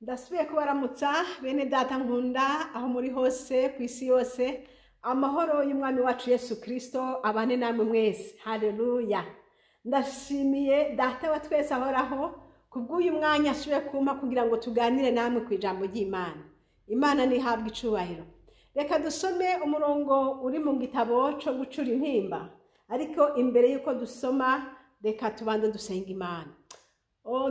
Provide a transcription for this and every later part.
Ndasubiye kubaramutsa bene data nkunda aho muri hose ku isi yose, amahoro y'umwami wacu Yesu Kristo abane namwe mwese. Haleluya. Ndashimiye data wa twese ahoraho kubw'uyu mwanya ashoboye kumpa kugira ngo tuganire namwe ku ijambo ry'Imana. Imana nihabwe icubahiro. Reka dusome umurongo uri mu gitabo cyo gucura intimba, ariko imbere yuko dusoma reka tubanze dusenga Imana.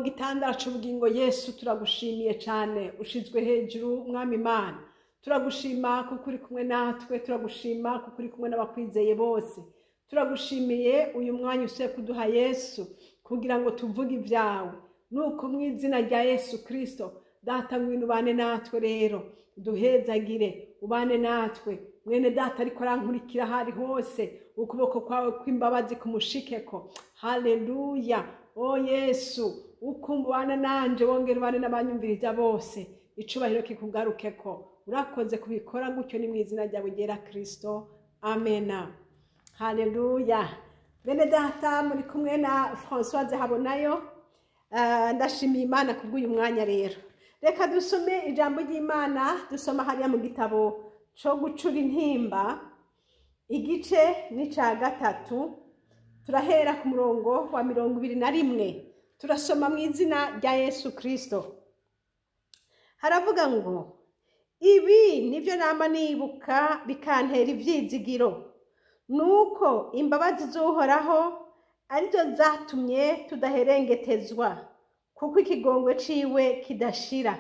Gitandara c'ubugingo Yesu, turagushimiye cyane, ushizwe hejuru mwami Imana. Turagushima kuko uri kumwe natwe, turagushima kuko uri kumwe n'abakwizeye bose. Turagushimiye uyu mwanya usiye kuduha Yesu kugira ngo tuvuge ibyawe. Nuko mu izina rya Yesu Kristo data ngwino ubane natwe rero, duhezagire ubane natwe. Mwene data ariko arankurikira hari hose, ukuboko kwawe kw'imbabazi kumushikeko. Haleluya. Yesu, ukumbana nanje wongera ubane n'abanyumviriza bose, icubahiro kikugarukeko. Urakoze kubikora gutyo, ni mu izina ryawe ryera Kristo. Amena. Haleluya. Bene data muri kumwe na Françoise Habonayo. Ndashimiye Imana kubw'uyu mwanya rero. Reka dusome ijambo ry'Imana, dusoma hariya mu gitabo cyo gucura intimba, igice ni ca gatatu. Turahera ku murongo wa 21. Turasoma mu izina rya Yesu Kristo. Haravuga ngo, ibi nivyo nama nibuka bikantera ivyizigiro, nuko imbabazi z'Uhoraho arizo zatumye tudaherengetezwa, kuko ikigongwe ciwe kidashira,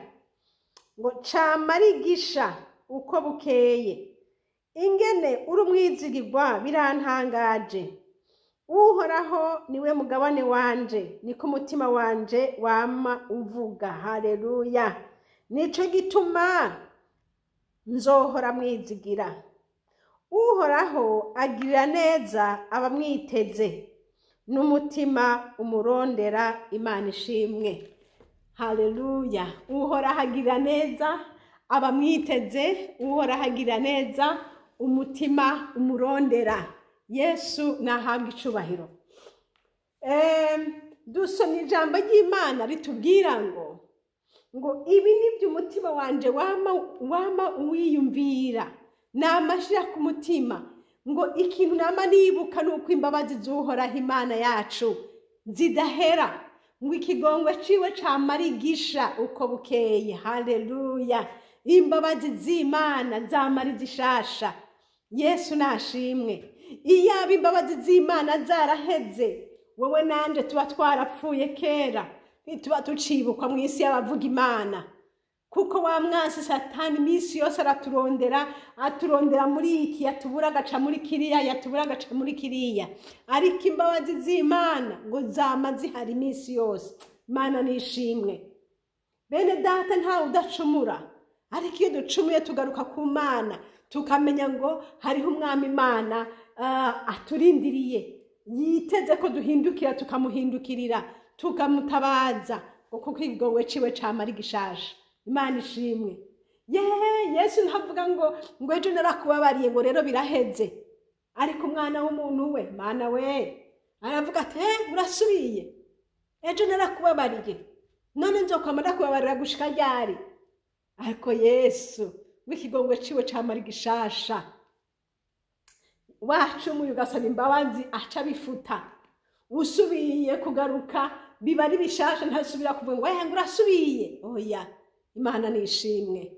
ngo camarigisha uko bukeye. Ingene uri umwizigirwa birantangaje. Uhoraho niwe mugabane wanje, niko umutima wanje wama uvuga. Haleluya. Nico gituma nzohora mwizigira. Uhoraho agirira neza abamwiteze, n'umutima umurondera. Imana ishimwe. Haleluya. Uhoraho agirira neza abamwiteze, uhoraho agirira neza umutima umurondera. Yesu nahabwe icubahiro. Dusomye ijambo ry'Imana ritubwira ngo ibi nibyo umutima wanje wama uwiyumvira, namashira ku mutima, ngo ikintu nama nibuka nuko imbabazi z'Uhoraho Imana yacu zidahera, ngo ikigongwe ciwe camarigisha uko bukeye. Haleluya. Imbabazi z'Imana zamara izishasha. Yesu nashimwe. Iyaba imbabazi z'Imana zaraheze, wowe nanje tuba twarapfuye kera, ntituba tucibukwa mu isi y'abavuga Imana. Kuko wa mwansi Satani imisi yose aturondera muri iki, yatubura agaca muri kiriya, yatubura agaca muri kiriya. Ariko imbabazi z'Imana ngo zama zihari imisi yose. Imana nishimwe. Bene data ntawe udacumura, ariko iyo ducumuye tugaruka ku Mana, tukamenya ngo hariho umwami Imana aturindiriye, yiteze ko duhindukira, tukamuhindukirira, tukamutabaza, kuko ikigongwe ciwe camara igishasha. Imana ishimwe. Yesu ntavuga ngo ejo narakubabariye ngo rero biraheze. Ariko umwana w'umuntu we, Mana we, aravuga ati urasubiye, ejo narakubabariye, none nzokwama ndakubabarira gushika ryari? Ariko Yesu w'ikigongwe ciwe camara igishasha, wacumuye ugasaba imbabazi aca bifuta. Usubiye kugaruka biba ari bishasha, ntasubira kuvuga ngo urasubiye. Oya. Imana nishimwe.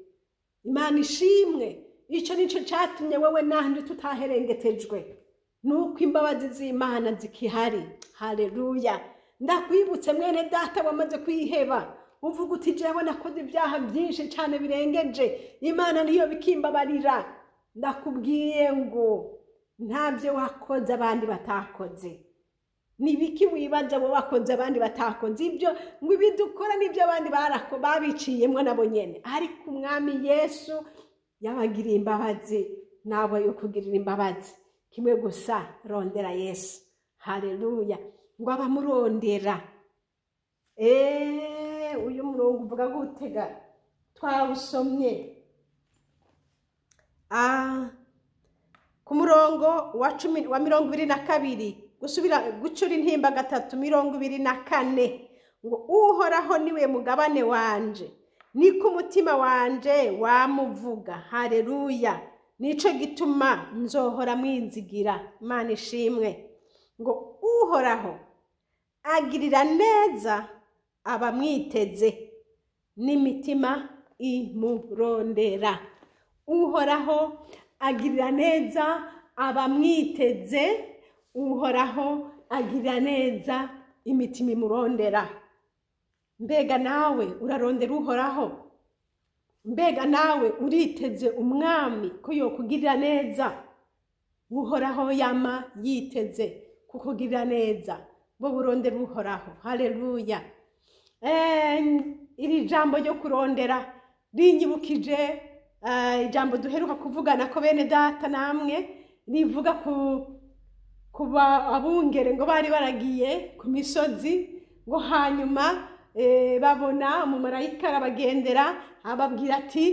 Imana ishimwe. Ico nico catumye wewe nanje tutaherengetejwe, nuko imbabazi z'Imana zikihari. Haleluya. Ndakwibutse mwene data wamaze kwiheba, uvuga uti jewe nakoze ibyaha byinshi cyane birengeje, Imana niyo bikimbabarira. Ndakubwiye ngo ntabyo wakoze abandi batakoze. Nibiki wibaza bo bakoze abandi batakoze? Ibyo ngo ibidukora nibyo abandi babiciyemwe nabo nyene. Ariko umwami Yesu yabagiriye imbabazi, nawe yo kugirira imbabazi. Kimwe gusa, rondera Yesu. Haleluya. Ngo abamurondera. Uyu murongo uvuga gutega twawusomye ku murongo wa 22, gusubira gucura intimba 3:24, ngo Uhoraho niwe mugabane wanje, niko umutima wanje wamuvuga. Haleluya. Nico gituma nzohora mwizigira. Imana ishimwe. Ngo uhoraho agirira neza abamwiteze n'imitima imurondera. Uhoraho agirira neza abamwiteze, uhoraho agirira neza imitima imurondera. Mbega nawe urarondera uhoraho? Mbega nawe uriteze umwami ko yokugirira neza? Uhoraho yama yiteze kukugirira neza, bo burondera uhoraho. Haleluya. Iri jambo ryo kurondera rinyibukije ijambo duheruka kuvugana ko bene data namwe rivuga kuba abungere ngo bari baragiye ku misozi, ngo hanyuma babona umumarayika arabagendera ababwira ati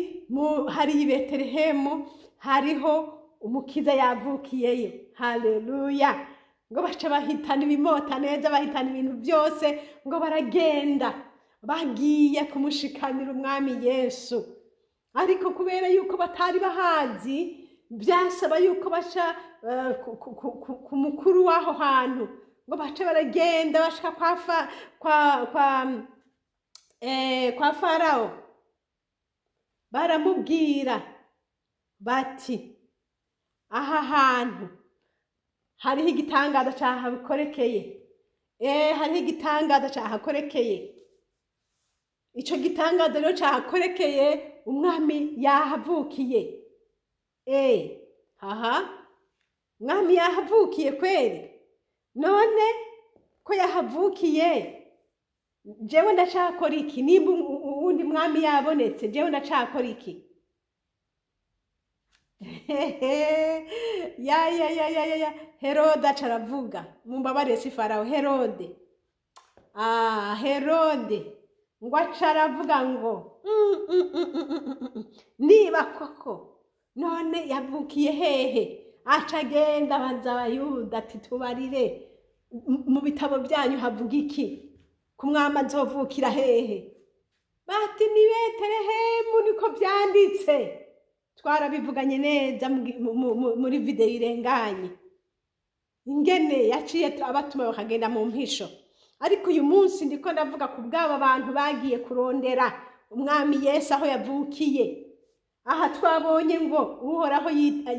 hari i Betelehemu hariho umukiza yavukiyeyo. Haleluya. Ngo baca bahitana ibimota neza, bahitana ibintu byose, ngo baragenda bagiye kumushikanira umwami Yesu. Ariko kubera yuko batari bahazi, byasaba yuko baca ku mukuru w'aho hantu, ngo baca baragenda bashika kwa Farawo. Baramubwira bati aha hantu hariho igitangaza cyahakorekeye. Hariho igitangaza cyahakorekeye. Ico gitangaza rero cyahakorekeye, umwami yahavukiye. Umwami yahavukiye kweli. None ko yahavukiye, jewe ndacakora iki? Nimba uwundi mwami yabonetse, jewe ndacakora iki? Herode acaravuga, mumbabarire si Farawo, Herode. Herode ngo acaravuga ngo niba koko none yavukiye hehe? Acagenda baza Abayuda ati tubarire, mu bitabo byanyu havuga iki ku mwami azovukira hehe? Bati ni Betelehemu, niko byanditse. Twarabivuganye neza muri video irenganye ingene yaciye abatuma bakagenda mu mpisho. Ariko uyu munsi ndiko ndavuga ku bw'aba bantu bagiye kurondera umwami Yesu aho yavukiye. Aha twabonye ngo uhoraho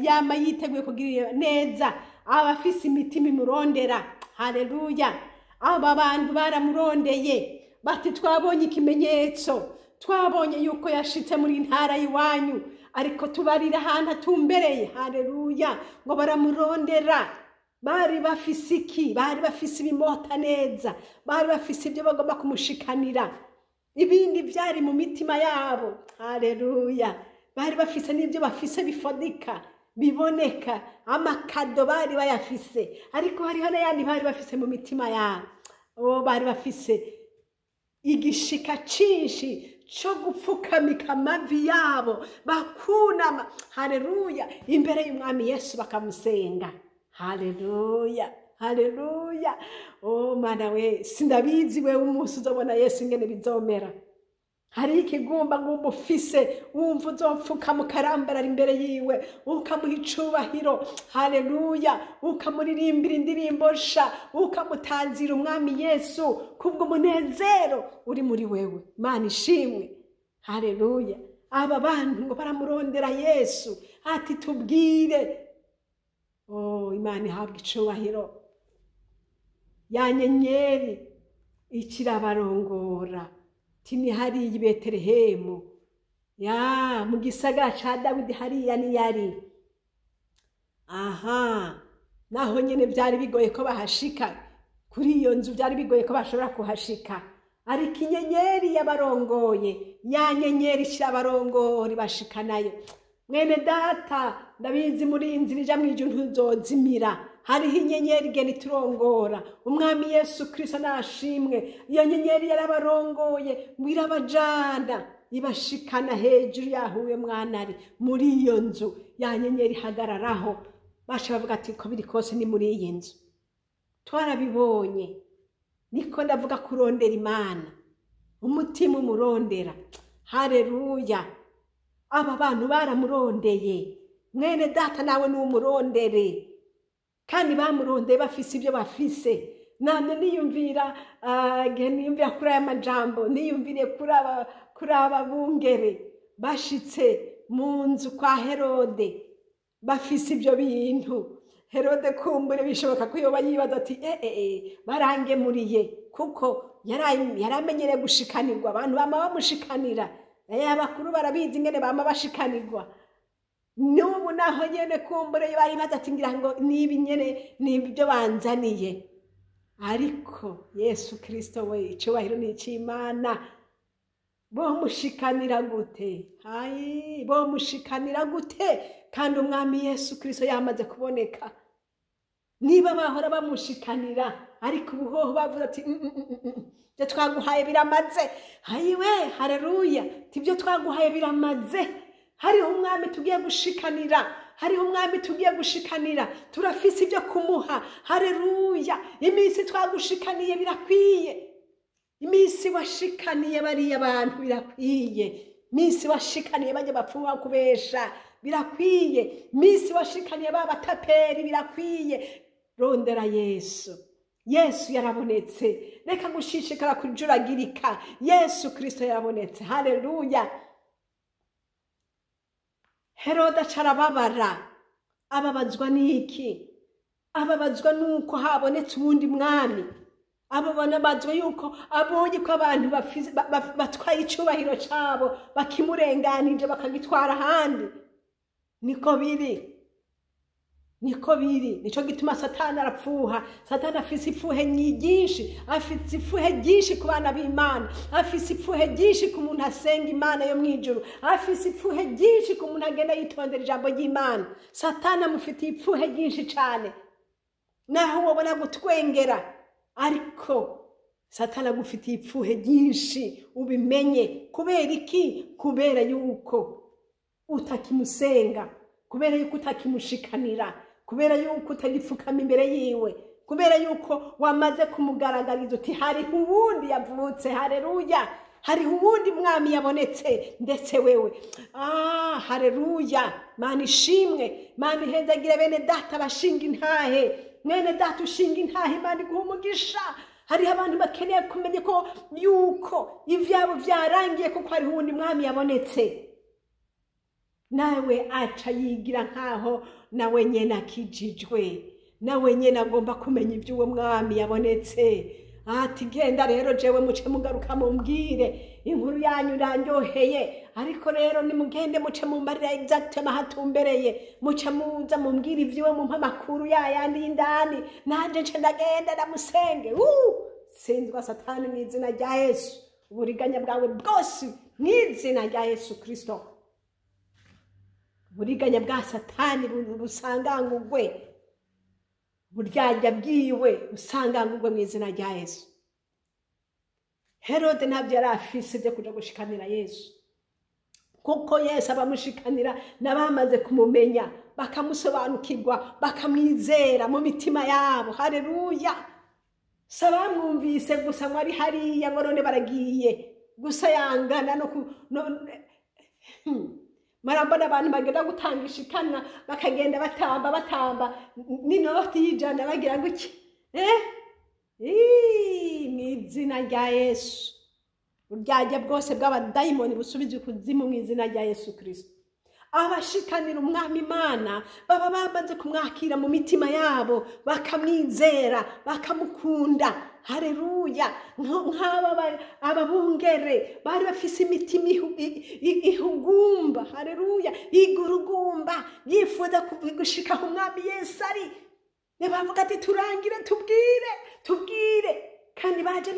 yama yiteguye kugirira neza abafise imitima imurondera. Haleluya. Aba bantu baramurondeye bati twabonye ikimenyetso, twabonye yuko yashitse muri ntara yiwanyu, ariko tubarira ahantu atumbereye. Haleluya. Ngo baramurondera. Bari bafise iki? Bari bafise ibimota neza, bari bafise ibyo bagomba kumushikanira, ibindi byari mu mitima yabo. Haleluya. Bari bafise n'ibyo bafise bifodika biboneka, amakado bari bayafise, ariko hariho n'ayandi bari bafise mu mitima yabo. Bari bafise igishika cinshi cyo gupfukamika amavi yabo, bakunama. Haleluya. Imbere y'umwami Yesu bakamusenga. Haleluya. Haleluya. Mana we, sindabizi we umunsi uzobona Yesu ingene bizomera. Hari ikigumba ngumba ufise, wumva uzopfuka mukarambarara imbere yiwe, ukamuha icubahiro. Haleluya. Ukamuririmbira indirimbo sha, ukamutanzira umwami Yesu kubwo umunezero uri muri wewe. Mana ishimwe. Haleluya. Aba bantu ngo baramurondera Yesu ati tubwire. Imana ihabwa icubahiro. Ya nyenyeri ikirabarongora tini hari i Betelehemu, mu gisagara ca Dawidi hariya ni yari. Naho nyene byari bigoye ko bahashika, kuri iyo nzu byari bigoye ko bashobora kuhashika, ariko inyenyeri yabarongoye, ya nyenyeri ikirabarongora bashikanayo. Mwene data, ndabizi muri inzira ija mw'ijuru ntuzozimira. Hariho inyenyeri igenda iturongora. Umwami Yesu Kristo nashimwe. Iyo nyenyeri yarabarongoye ngo irabajana ibashikana hejuru yahuye mwana ari muri iyo nzu. Ya nyenyeri hagararaho, basha bavuga ati ko biri kose ni muri iyi nzu. Twarabibonye. Niko ndavuga kurondera Imana, umutima umurondera. Haleluya. Aba bantu baramurondeye. Mwene data nawe n'umurondere. Kandi bamurondeye bafise ibyo bafise. Nane niyumvira kuri aya majambo, niyumvire kuri aba bungere bashitse mu nzu kwa Herode bafise ibyo bintu. Herode kumbure bishoboka ko yoba yibaza ati barangemuriye, kuko yaramenyereye gushikanirwa. Abantu bama bamushikanira, abakuru barabizi ingene bama bashikanirwa. N'ubu naho nyene kumbure baribaza ati ngira ngo nibi nyene nibyo banzaniye. Ariko Yesu Kristo we, icubahiro ni ic'Imana. Bomushikanira gute? Bomushikanira gute? Kandi umwami Yesu Kristo yamaze kuboneka. Niba bahora bamushikanira, ariko ubuhoho bavuze ati ibyo twaguhaye biramaze. Hayiwe, haleluya. Ibyo twaguhaye biramaze. Hariho umwami tugiye gushikanira. Hariho umwami tugiye gushikanira. Turafise ibyo kumuha. Haleluya. Iminsi twagushikaniye birakwiye. Iminsi washikaniye bariya bantu birakwiye. Iminsi washikaniye bajya bapfuba kubesha birakwiye. Iminsi washikaniye babataperi birakwiye. Rondera Yesu. Yesu yarabonetse. Reka gushishikara kujuragirika. Yesu Kristo yarabonetse. Haleluya. Herode acarababara. Ababazwa n'iki? Ababazwa nuko habonetse ubundi mwami. Ababazwa yuko abonye ko abantu batwaye icubahiro cabo bakimurenganije bakagitwara ahandi. Niko biri. Nico gituma Satani arapfuha. Satani afise ipfuhe nyinshi. Afise ipfuhe ryinshi ku bana b'Imana. Afise ipfuhe ryinshi ku muntu asenga Imana yo mwijuru. Afise ipfuhe ryinshi ku muntu agenda yitondera ijambo ry'Imana. Satani amufitiye ipfuhe ryinshi cyane. Naho wabona gutwengera, ariko Satani agufitiye ipfuhe ryinshi. Ubimenye. Kubera iki? Kubera yuko utakimusenga. Kubera yuko utakimushikanira. Kubera yuko utagipfukama imbere yiwe. Kubera yuko wamaze kumugaragariza uti hariho uwundi yavutse. Haleluya. Hariho uwundi mwami yabonetse ndetse wewe. Haleluya. Mana ishimwe. Mana ihezagire bene data bashinga intahe. Mwene data ushinga intahe, Imana iguha umugisha. Hariho abantu bakeneye kumenya ko yuko ivyabo vyarangiye, kuko hariho uwundi mwami yabonetse. Nawe aca yigira nkaho nawe nyene akijijwe. Nawe nyene agomba kumenya ivy'uwo mwami yabonetse. Ati genda rero jewe muce mugaruka mumbwire inkuru yanyu irandyoheye, ariko rero nimugende muce mumbarira exactement hatumbereye. Muce muza mumbwire ivy'uwo mumpa makuru yayandi y'indani, nanje nce ndagenda ndamusenge. Sinzwa Satani mu izina rya Yesu. Uburiganya bwawe bwose mu izina rya Yesu Kristo. Buriganya bwa Satani busangangugwe. Buryarya bwiwe busangangugwe mu izina rya Yesu. Herode ntabyo yari afise byo kuja gushikanira Yesu, kuko Yesu abamushikanira n'abamaze kumumenya, bakamusobanukirwa, bakamwizera mu mitima yabo. Haleluya. Sabamwumvise gusa ngo ari hariya ngo none baragiye gusa yangana marambona abantu bagenda gutanga ishikana bakagenda batamba n'inoti y'ijana bagira guki mw'izina rya Yesu. Uryarya bwose bw'abadayimoni busubizwe kuzimu mu izina rya Yesu Kristo. Abashikanira umwami Imana baba bamaze kumwakira mu mitima yabo, bakamwizera, bakamukunda. Haleluya. Nk'aba ababungere bari bafise imitima ihugumba. Haleluya. Igurugumba yifuza gushika umwami Yesu ari. Bavuga ati turangire tubwire. Kandi baje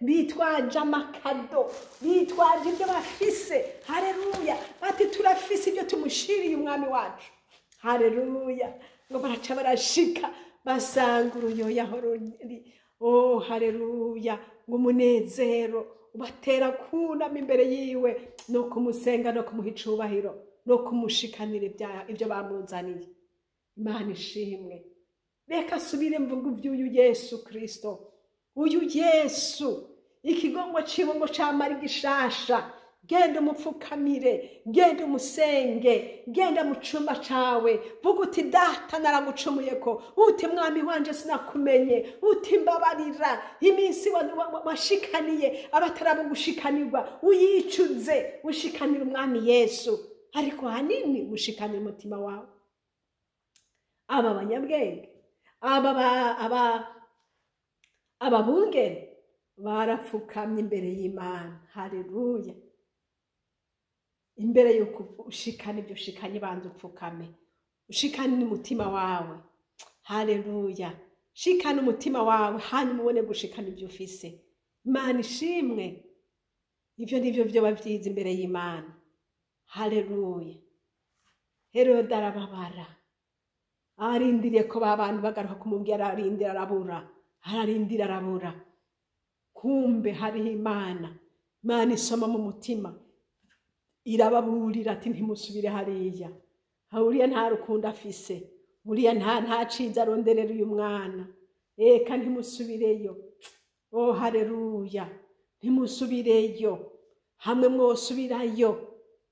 bitwaje amakado, bitwaje ibyo bafise. Haleluya. Bati turafise ibyo tumushiriye umwami wacu. Haleluya. Ngo baraca barashika basanga uruyoya aho ruri. Haleluya. Ngo umunezero ubatera kunama imbere yiwe no kumusenga no kumuha icubahiro no kumushikanira ibyo bamuzaniye. Imana ishimwe. Reka subire mvuga iby'uyu Yesu Kristo. Uyu Yesu ikigongo ciwe ngo camara igishasha. genda umupfukamire, genda umusenge, genda mu cyumba cyawe, vuga uti data naragucumuye ko, uti mwami wanje sinakumenye, uti mbabarira iminsi washikaniye abatarabugushikanirwa, uyicuze ushikanira umwami Yesu. Ariko hanini ushikanira umutima wawe. Aba banyabwenge, ababungere barapfukamye imbere y'Imana. Haleluya. Imbere yuko ushikana ibyo ushikanye banza upfukame, ushikane n'umutima wawe. Haleluya. Shikana umutima wawe hanyuma ubone gushikana ibyo ufise. Imana ishimwe. Ivyo ndivyo byo bavyiza imbere y'Imana. Haleluya. Herode arababara, arindiriye ko babantu bagaruka kumubwira, ararindira arabura, ararindira arabura. Kumbe hariho Imana. Imana isoma mu mutima, irababurira ati ntimusubire hariya. Uriya nta rukundo afise, uriya nta ciza aronderera uyu mwana, eka ntimusubireyo. Oh haleluya. Ntimusubireyo. Hamwe mwosubirayo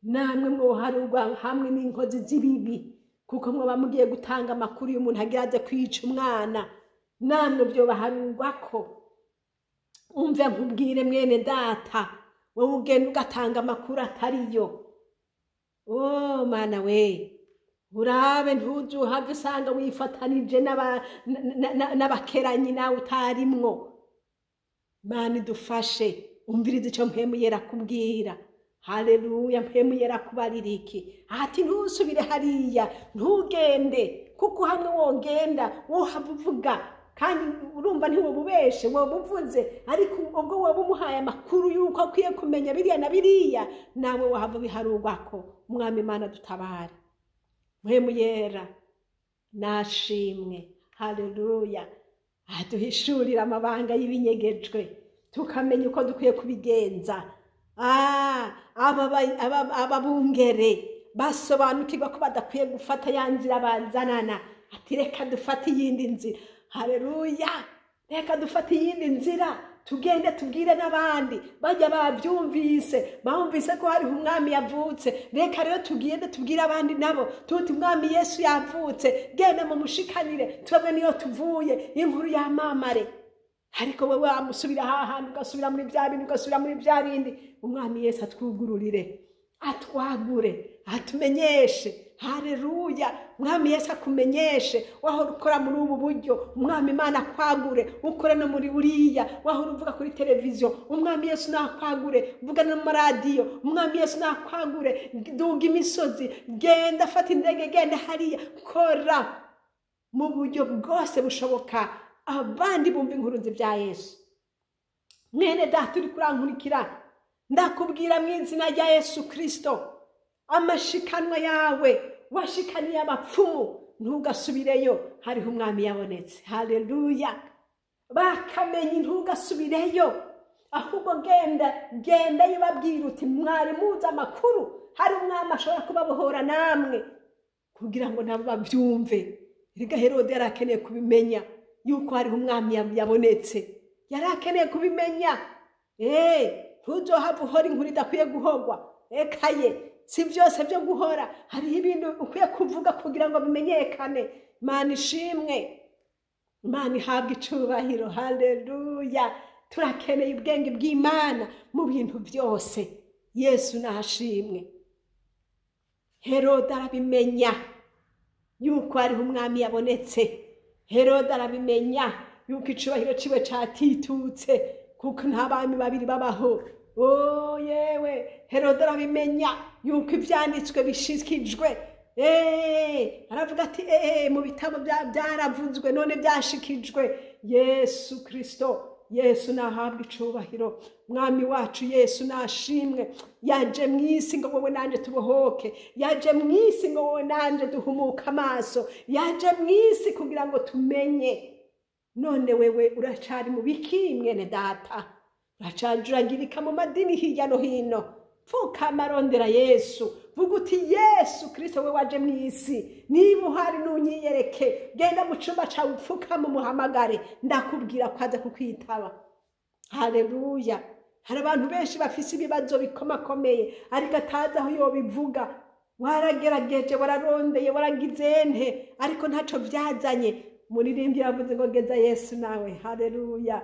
namwe mwoharurwa hamwe n'inkozi z'ibibi, kuko mwoba mugiye gutanga amakuru y'umuntu agiye kwica umwana, namwe byo baharurwako. Umve nkubwire mwene data, wowe ugenda ugatanga amakuru atariyo. Oh mana we, urabe ntuzu uhave usanga wifatanije n'abakeranyi nawe utarimwo. Mana idufashe, umvirize icyo mpemu yera kubwira. Haleluya. Mpemu yera kubarira iki? Ati ntusubire hariya, ntugende, kuko hamwe wogenda wohava uvuga, kandi urumva ntiwobubeshe, wobuvuze, ariko ubwo woba umuhaye amakuru yuko akwiye kumenya biriya na biriya, nawe wahava biharurwako. Umwami Imana dutabare. Mpemu yera nashimwe. Haleluya. Aduhishurira amabanga y'ibinyegejwe, tukamenya uko dukwiye kubigenza. Ababungere basobanukirwa ko badakwiye gufata ya nzira bazanana. Ati reka dufate iyindi nzira. Haleluya. Reka dufate iyindi nzira, tugende tubwire n'abandi. Bajya babyumvise, bumvise ko hari umwami yavutse. Reka rero tugende tubwire abandi nabo tuti umwami Yesu yavutse, genda mu mushikanire, twebwe niyo tuvuye, inkuru yamamare. Ariko wewe amusubira hahandi, ugasubira muri bya bindi, ugasubira muri bya bindi. Umwami Yesu atwugururire, atwagure, atumenyeshe. Haleluya. Umwami Yesu akumenyeshe. Wahora ukora muri ubu buryo, umwami Imana akwagure, ukore no muri buriya. Wahora uvuga kuri televiziyo, umwami Yesu nakwagure, uvuga no mu radio, umwami Yesu nakwagure. Duga imisozi, genda fata indege, genda hariya, kora mu buryo bwose bushoboka, abandi bumva inkuru bya Yesu. Mwene data uri kurankurikira, ndakubwira mu izina rya Yesu Kristo, amashikanwa yawe washikaniye abapfumu, ntugasubireyo, hariho umwami yabonetse. Haleluya. Bakamenye ntugasubireyo, ahubwo genda yibabwira uti mwari muzi amakuru, hari umwami ashobora kubabohora namwe, kugira ngo nabo babyumve. Erega Herode yarakeneye kubimenya yuko hariho umwami yabonetse, yarakeneye kubimenya. Ntuzohava uhora inkuru idakwiye guhogwa. Ekaye, si byose byo guhora, hariho ibintu ukwiye kuvuga kugira ngo bimenyekane. Imana ishimwe. Imana ihabwa icubahiro. Haleluya. Turakeneye ubwenge bw'Imana mu bintu byose. Yesu nashimwe. Herode arabimenya yuko hariho umwami yabonetse. Herode arabimenya yuko icubahiro ciwe catitutse, kuko nta bami babiri babaho. Oh yewe, Herode arabimenya yuko ivyanditswe bishikijwe. Aravuga ati mu bitabo byaravuzwe, none byashikijwe. Yesu Kristo, Yesu nahabwa icubahiro. Mwami wacu Yesu nashimwe. Yaje mwisi ngo wowe nanje tubohoke, yaje mwisi ngo wowe nanje duhumuka amaso, yaje mwisi kugira ngo tumenye. None wewe uracari mu biki mwene data? Uracajuragirika mu madini hirya no hino. Pfukama arondera Yesu, vuga uti Yesu Kristo we waje mwisi, niba uhari nunyiyereke, genda mu cumba cawe upfukama umuhamagare, ndakubwira ko aza kukwitaba. Haleluya. hari abantu benshi bafise ibibazo bikomakomeye ariko atazi aho yobivuga. Waragerageje, wararondeye, waragize nte, ariko ntaco vyazanye. Umuririmbyi yavuze ngo geza Yesu nawe. Haleluya,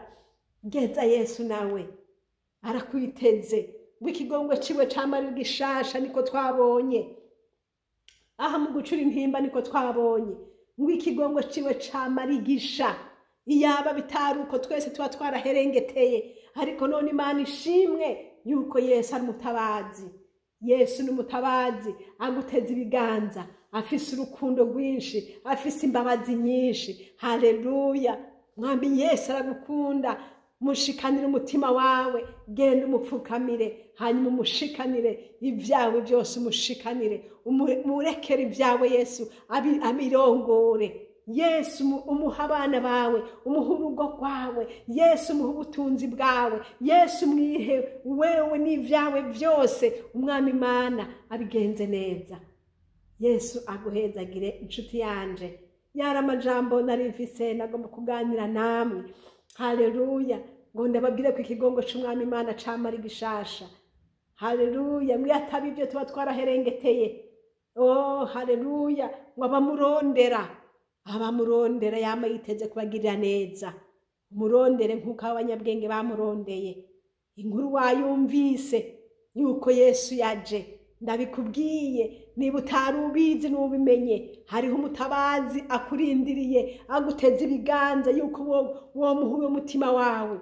geza Yesu nawe arakwiteze. W'ikigongwe ciwe camara gishasha niko twabonye. Aha mu gucura intimba niko twabonye. W'ikigongwe ciwe camara igisha. Iyaba bitaruko twese tuba twaraherengeteye, ariko none Imana ishimwe yuko Yesu ari mutabazi. Yesu ni umutabazi, aguteza ibiganza, afise urukundo rwinshi, afise imbabazi nyinshi. Haleluya, mwami Yesu aragukunda. Mushikanire umutima wawe, genda umupfukamire, hanyuma umushikanire ibyawe byose, umushikanire, umurekere ibyawe Yesu abirongore. Yesu umuha abana bawe, umuha urugo rwawe, Yesu umuha ubutunzi bwawe, Yesu mwihe wewe n'ibyawe byose. Umwami Imana abigenze neza. Yesu aguhezagire inshuti yanje. Yari amajambo nari mfise nagomba kuganira namwe. Haleluya, ngo ndababwire ko ikigongo c'Umwami Imana camara igishasha. Haleluya, mwe ataba ibyo tuba twaraherengeteye. Oh haleluya, ngo abamurondera yama yiteze kubagirira neza. Umurondere nk'uko abanyabwenge bamurondeye. Inkuru wayumvise yuko Yesu yaje. Ndabikubwiye, niba utari ubizi n'ubimenye, hariho umutabazi akurindiriye, aguteze ibiganza yuko wo muhuye umutima wawe.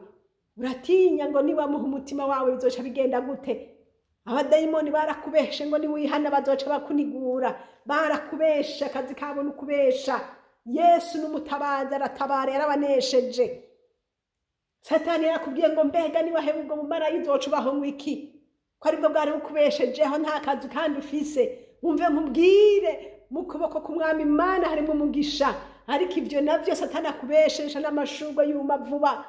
Uratinya ngo niba muhu umutima wawe bizoca bigenda gute? Abadayimoni barakubeshe ngo niwihana bazoca bakunigura. Barakubesha, akazi kabo n'ukubesha. Yesu n'umutabazi aratabara, yarabanesheje. Satani yakubwiye ngo mbega niba hebu ubwo mumara izoca ubaho mwiki? Ko aribwo bwari bukubeshejeho nta kazi kandi ufise. Mwumve nkubwire, mu kuboko k'Umwami Imana harimo umugisha. Ariko ibyo navyo Satani akubesheje n'amashurwe yuma vuba,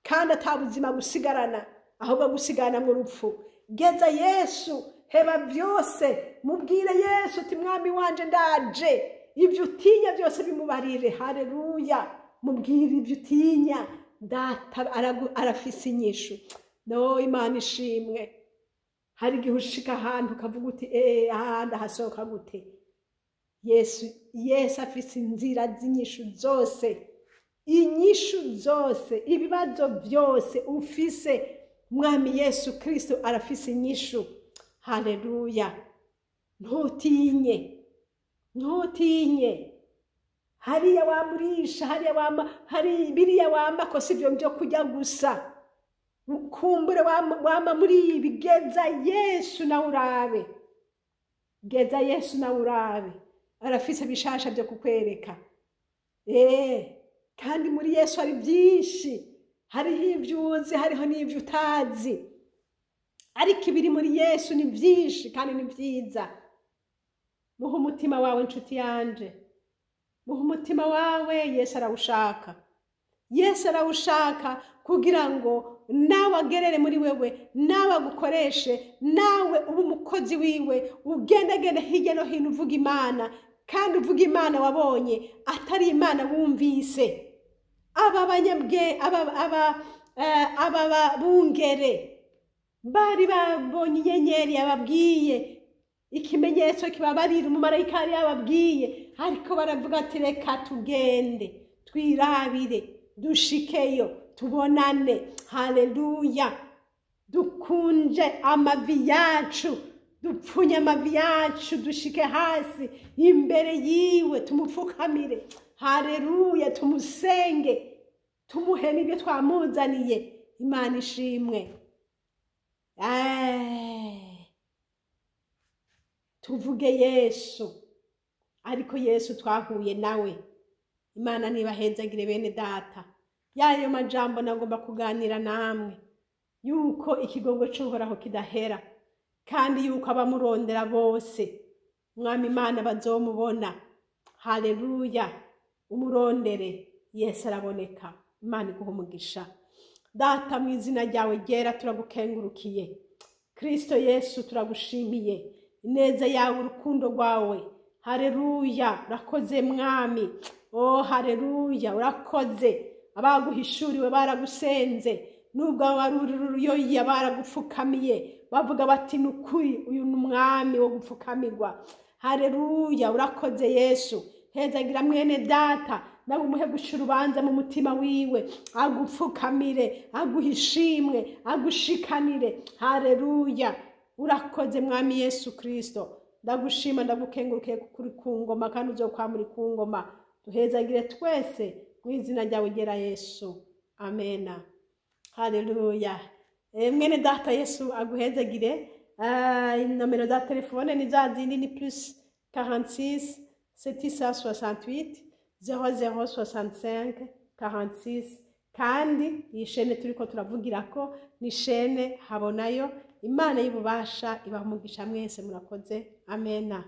kandi atabuzima gusigarana, ahubwo gusigarana mu rupfu. Geza Yesu, heba byose, mubwire Yesu uti Mwami wanje ndaje. Ibyo utinya byose bimubarire. Haleluya, mubwire ibyo utinya, data arafise inyishu. No, Imana ishimwe. Hari igihe ushika ahantu ukavuga uti ahandi hasohoka gute? Yesu afise inzira z'inyishu zose, inyishu zose, ibibazo byose ufise, Mwami Yesu Kristo arafise inyishu. Haleluya, ntutinye, ntutinye. Hariya wamurisha, hari biriya wamba ko sivyo byo kujya gusa. Kumbure wama muri ibi, geza Yesu na urabe. Geza Yesu na urabe, arafise bishasha byo kukwereka. Kandi muri Yesu hari byinshi. Hariho ibyo uzi, hariho n'ibyo utazi, ariko ibiri muri Yesu ni byinshi kandi ni byiza. Muha umutima wawe nshuti yanje, muha umutima wawe. Yesu arawushaka. Yesu arawushaka kugira ngo nawe agerere muri wewe, nawe agukoreshe, nawe ube umukozi wiwe, ugendagende hirya no hino uvuga Imana, kandi uvuga Imana wabonye, atari Imana wumvise. Aba banyabwe, aba bungere bari babonye inyenyeri yababwiye, ikimenyetso kibabarira, umumarayika yari yababwiye, ariko baravuga ati reka tugende twirabire, dushikeyo, tubonane. Haleluya, dukunje amavi yacu, dupfunye amavi yacu, dushike hasi imbere yiwe, tumupfukamire. Haleluya, tumusenge, tumuhe n'ibyo twamuzaniye. Imana ishimwe. Tuvuge Yesu, ariko Yesu twahuye nawe. Imana nibahezagire bene data. Yayo majambo nagomba kuganira namwe, yuko ikigongo cy'Uhoraho kidahera, kandi yuko abamurondera bose Mwami Imana bazomubona. Haleluya, umurondere, Yesu araboneka. Imana iguhe umugisha. Data, mu izina ryawe ryera turagukengurukiye. Kristo Yesu turagushimiye ineza yawe, urukundo rwawe. Haleluya, urakoze Mwami. Oh haleluya, urakoze. Abaguhishuriwe baragusenze, nubwo abaruruyoya baragupfukamiye bavuga bati ni ukuri uyu ni umwami wo gupfukamirwa. Haleluya, urakoze Yesu. Hezagira mwene data nawe umuhe guca urubanza mu mutima wiwe, agupfukamire, aguhe ishimwe, agushikanire. Haleluya, urakoze mwami Yesu Kristo. Ndagushima ndagukengurukiye kuri ku ngoma kandi uzokwamuri ku ngoma. Duhezagire twese mu izina ryawe ryera Yesu, amena. Haleluya. Mwene data Yesu aguhezagire. Nomero za telefone ni za zindi, ni plus 46 768 0065 46. kandi iyi shene turiko turavugirako ni shene Habonayo. Imana y'ububasha ibaha umugisha mwese, murakoze, amena.